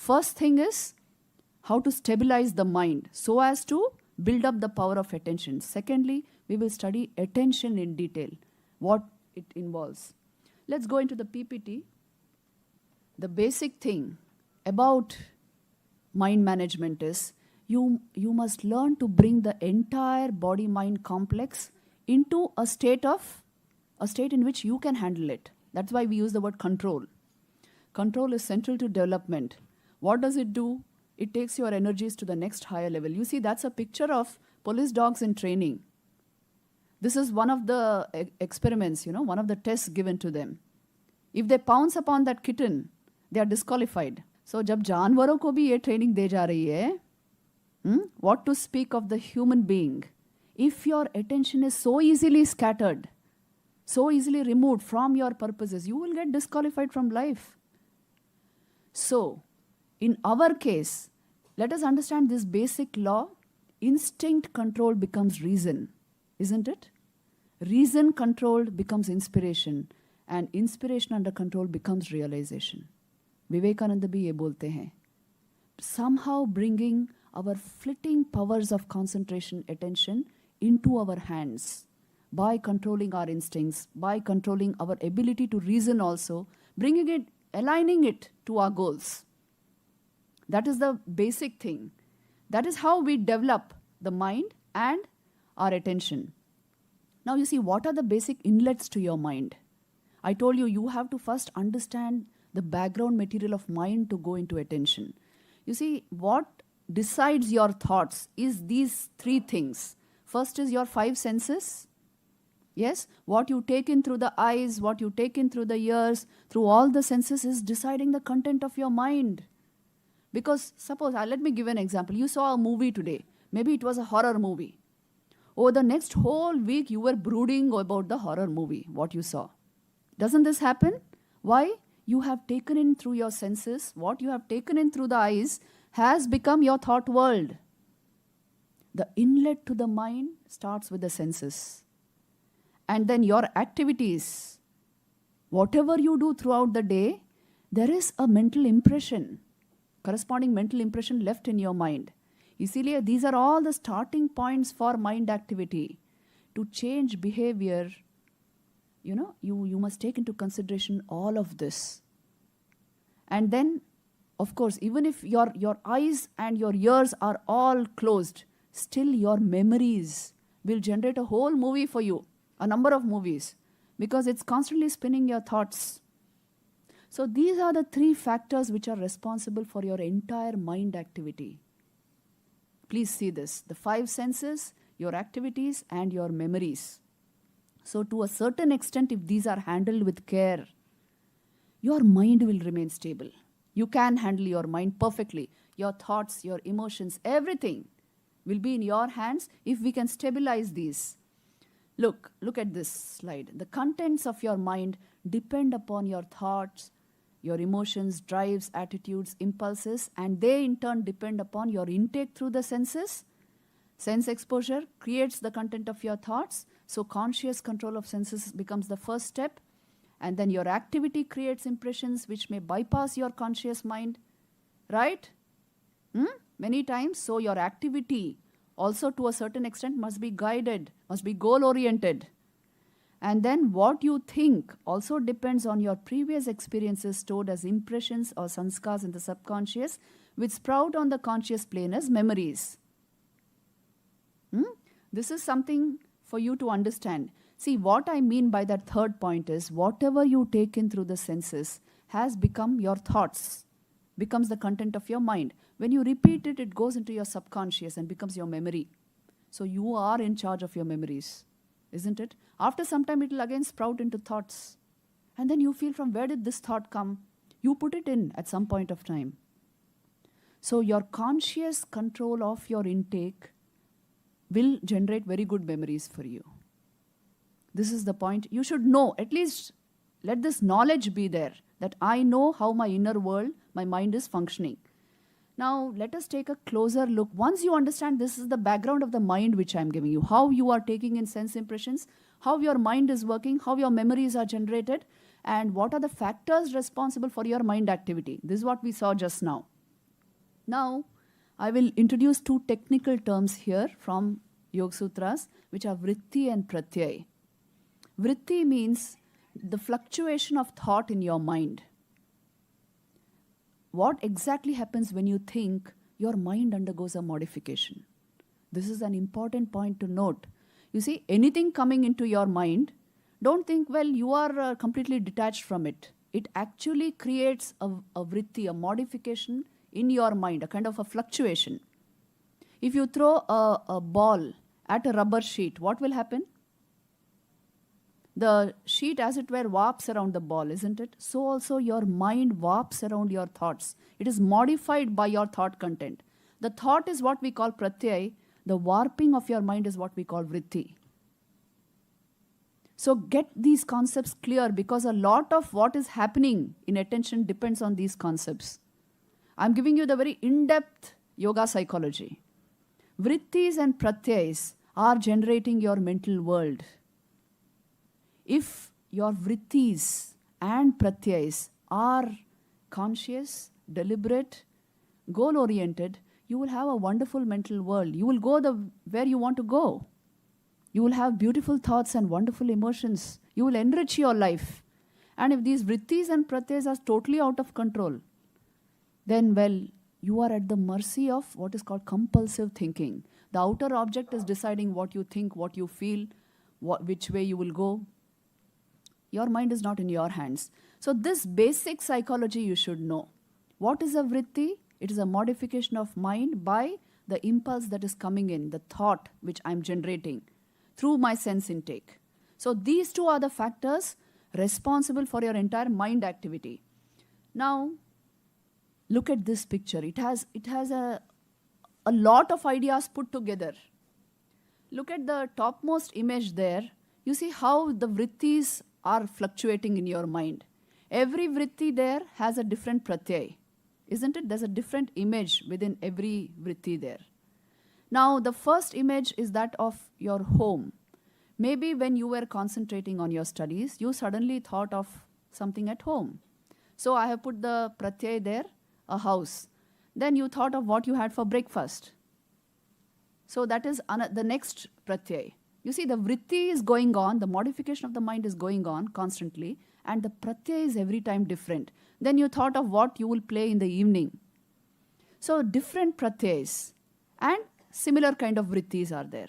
first thing is how to stabilize the mind so as to build up the power of attention. Secondly, we will study attention in detail, what it involves. Let's go into the PPT. The basic thing about mind management is you must learn to bring the entire body-mind complex into a state in which you can handle it. That's why we use the word control. Control is central to development. What does it do? It takes your energies to the next higher level. You see, that's a picture of police dogs in training. This is one of the experiments, one of the tests given to them. If they pounce upon that kitten, they are disqualified. So, जब जानवरों को भी ये training दे जा रही है, what to speak of the human being? If your attention is so easily scattered, so easily removed from your purposes, you will get disqualified from life. So, in our case, let us understand this basic law. Instinct controlled becomes reason, isn't it? Reason controlled becomes inspiration, and inspiration under control becomes realization. Vivekananda bhi ye bolte hain. Somehow bringing our flitting powers of concentration, attention into our hands by controlling our instincts, by controlling our ability to reason also, bringing it, aligning it to our goals. That is the basic thing. That is how we develop the mind and our attention. Now you see, what are the basic inlets to your mind? I told you, you have to first understand the background material of mind to go into attention. You see, what decides your thoughts is these three things. First is your five senses. Yes, what you take in through the eyes, what you take in through the ears, through all the senses is deciding the content of your mind. Because suppose, let me give an example. You saw a movie today. Maybe it was a horror movie. Over the next whole week, you were brooding about the horror movie, what you saw. Doesn't this happen? Why? You have taken in through your senses, what you have taken in through the eyes has become your thought world. The inlet to the mind starts with the senses. And then your activities, whatever you do throughout the day, there is a mental impression, corresponding mental impression left in your mind. Easily, these are all the starting points for mind activity. To change behavior, you must take into consideration all of this. And then, of course, even if your eyes and your ears are all closed, still your memories will generate a whole movie for you, a number of movies, because it's constantly spinning your thoughts. So these are the three factors which are responsible for your entire mind activity. Please see this, the five senses, your activities, and your memories. So to a certain extent, if these are handled with care, your mind will remain stable. You can handle your mind perfectly. Your thoughts, your emotions, everything will be in your hands if we can stabilize these. Look at this slide. The contents of your mind depend upon your thoughts, your emotions, drives, attitudes, impulses, and they in turn depend upon your intake through the senses. Sense exposure creates the content of your thoughts. So conscious control of senses becomes the first step. And then your activity creates impressions which may bypass your conscious mind. Right? Many times. So your activity also to a certain extent must be guided, must be goal-oriented. And then what you think also depends on your previous experiences stored as impressions or sanskars in the subconscious, which sprout on the conscious plane as memories. This is something for you to understand. See, what I mean by that third point is whatever you take in through the senses has become your thoughts, becomes the content of your mind. When you repeat it, it goes into your subconscious and becomes your memory. So you are in charge of your memories, isn't it? After some time, it will again sprout into thoughts. And then you feel, from where did this thought come? You put it in at some point of time. So your conscious control of your intake will generate very good memories for you. This is the point. You should know, at least let this knowledge be there, that I know how my inner world, my mind is functioning. Now, let us take a closer look. Once you understand this is the background of the mind which I am giving you, how you are taking in sense impressions, how your mind is working, how your memories are generated, and what are the factors responsible for your mind activity. This is what we saw just now. Now, I will introduce two technical terms here from Yoga Sutras, which are vritti and pratyay. Vritti means the fluctuation of thought in your mind. What exactly happens when you think? Your mind undergoes a modification. This is an important point to note. You see, anything coming into your mind, don't think, well, you are completely detached from it. It actually creates a vritti, a modification in your mind, a kind of a fluctuation. If you throw a ball at a rubber sheet, what will happen? The sheet, as it were, warps around the ball, isn't it? So also your mind warps around your thoughts. It is modified by your thought content. The thought is what we call pratyay. The warping of your mind is what we call vritti. So get these concepts clear, because a lot of what is happening in attention depends on these concepts. I'm giving you the very in-depth yoga psychology. Vrittis and pratyayas are generating your mental world. If your vrittis and pratyayas are conscious, deliberate, goal-oriented, you will have a wonderful mental world. You will go where you want to go. You will have beautiful thoughts and wonderful emotions. You will enrich your life. And if these vrittis and pratyayas are totally out of control, then, well, you are at the mercy of what is called compulsive thinking. The outer object is deciding what you think, what you feel, which way you will go. Your mind is not in your hands. So this basic psychology you should know. What is a vritti? It is a modification of mind by the impulse that is coming in, the thought which I am generating through my sense intake. So these two are the factors responsible for your entire mind activity. Now, look at this picture. It has a lot of ideas put together. Look at the topmost image there. You see how the vrittis are fluctuating in your mind. Every vritti there has a different pratyay, isn't it? There's a different image within every vritti there. Now, the first image is that of your home. Maybe when you were concentrating on your studies, you suddenly thought of something at home. So I have put the pratyay there, a house. Then you thought of what you had for breakfast. So that is the next pratyay. You see, the vritti is going on, the modification of the mind is going on constantly, and the pratyay is every time different. Then you thought of what you will play in the evening. So different pratyayas and similar kind of vrittis are there.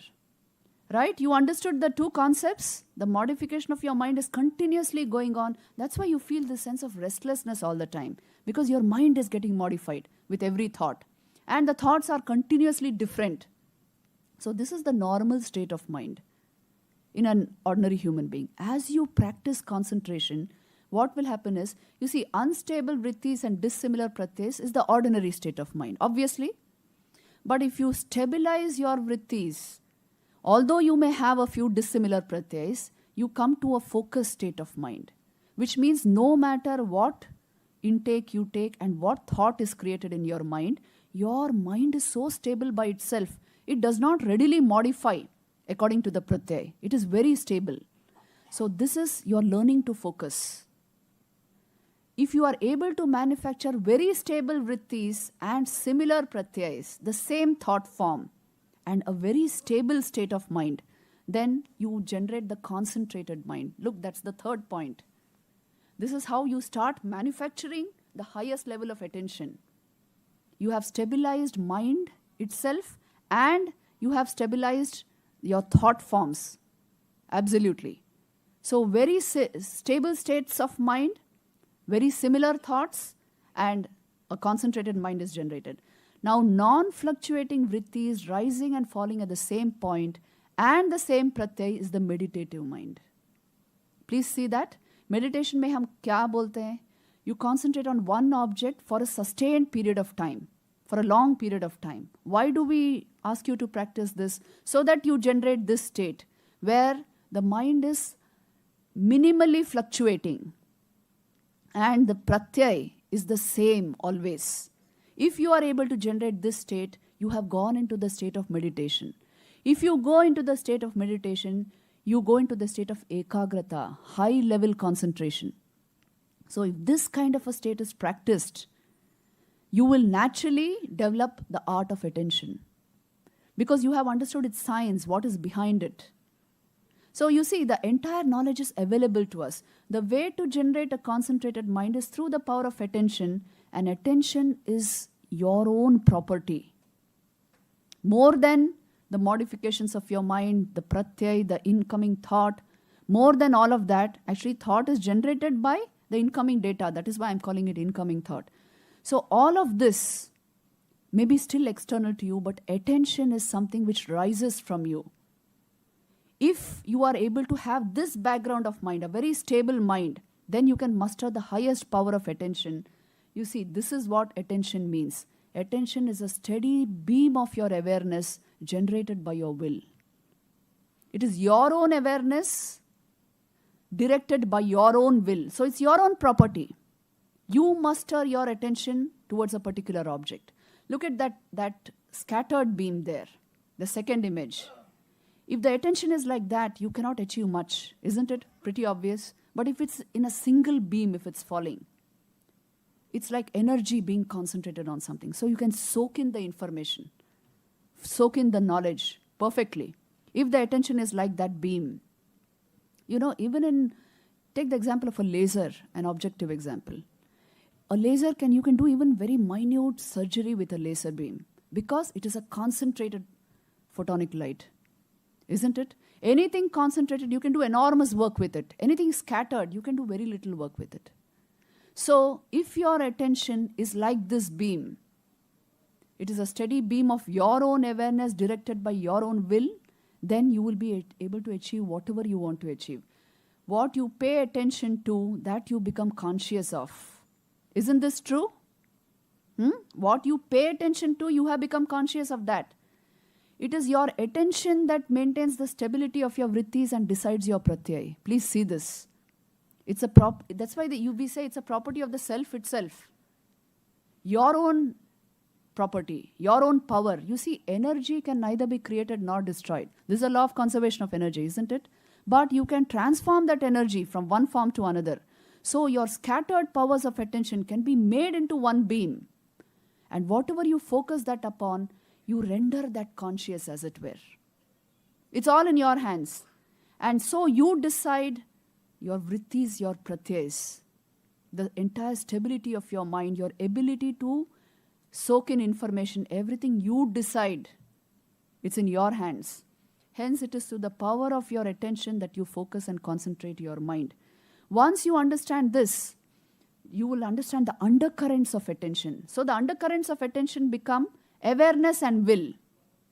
Right? You understood the two concepts? The modification of your mind is continuously going on. That's why you feel this sense of restlessness all the time, because your mind is getting modified with every thought. And the thoughts are continuously different. So this is the normal state of mind in an ordinary human being. As you practice concentration, what will happen is, you see, unstable vrittis and dissimilar pratyayas is the ordinary state of mind, obviously. But if you stabilize your vrittis, although you may have a few dissimilar pratyayas, you come to a focused state of mind, which means no matter what intake you take and what thought is created in your mind is so stable by itself. It does not readily modify according to the pratyay. It is very stable. So this is your learning to focus. If you are able to manufacture very stable vrittis and similar pratyayas, the same thought form, and a very stable state of mind, then you generate the concentrated mind. Look, that's the third point. This is how you start manufacturing the highest level of attention. You have stabilized mind itself and you have stabilized your thought forms. Absolutely. So very stable states of mind, very similar thoughts, and a concentrated mind is generated. Now, non-fluctuating vritti is rising and falling at the same point, and the same pratyay is the meditative mind. Please see that. Meditation में हम क्या बोलते हैं? You concentrate on one object for a sustained period of time, for a long period of time. Why do we ask you to practice this? So that you generate this state where the mind is minimally fluctuating and the pratyay is the same always. If you are able to generate this state, you have gone into the state of meditation. If you go into the state of meditation, you go into the state of ekagrata, high-level concentration. So if this kind of a state is practiced, you will naturally develop the art of attention because you have understood its science, what is behind it. So you see, the entire knowledge is available to us. The way to generate a concentrated mind is through the power of attention, and attention is your own property. More than the modifications of your mind, the pratyay, the incoming thought, more than all of that, actually thought is generated by the incoming data. That is why I'm calling it incoming thought. So all of this may be still external to you, but attention is something which rises from you. If you are able to have this background of mind, a very stable mind, then you can muster the highest power of attention. You see, this is what attention means. Attention is a steady beam of your awareness generated by your will. It is your own awareness directed by your own will. So it's your own property. You muster your attention towards a particular object. Look at that scattered beam there, the second image. If the attention is like that, you cannot achieve much. Isn't it pretty obvious? But if it's in a single beam, if it's falling, it's like energy being concentrated on something. So you can soak in the information, soak in the knowledge perfectly. If the attention is like that beam, take the example of a laser, an objective example. A laser you can do even very minute surgery with a laser beam because it is a concentrated photonic light. Isn't it? Anything concentrated, you can do enormous work with it. Anything scattered, you can do very little work with it. So, if your attention is like this beam, it is a steady beam of your own awareness directed by your own will, then you will be able to achieve whatever you want to achieve. What you pay attention to, that you become conscious of. Isn't this true? What you pay attention to, you have become conscious of that. It is your attention that maintains the stability of your vrittis and decides your pratyay. Please see this. That's why we say it's a property of the self itself. Your own property, your own power. You see, energy can neither be created nor destroyed. This is a law of conservation of energy, isn't it? But you can transform that energy from one form to another. So your scattered powers of attention can be made into one beam. And whatever you focus that upon, you render that conscious, as it were. It's all in your hands. And so you decide your vrittis, your pratyayas, the entire stability of your mind, your ability to soak in information, everything you decide, it's in your hands. Hence, it is through the power of your attention that you focus and concentrate your mind. Once you understand this, you will understand the undercurrents of attention. So the undercurrents of attention become awareness and will.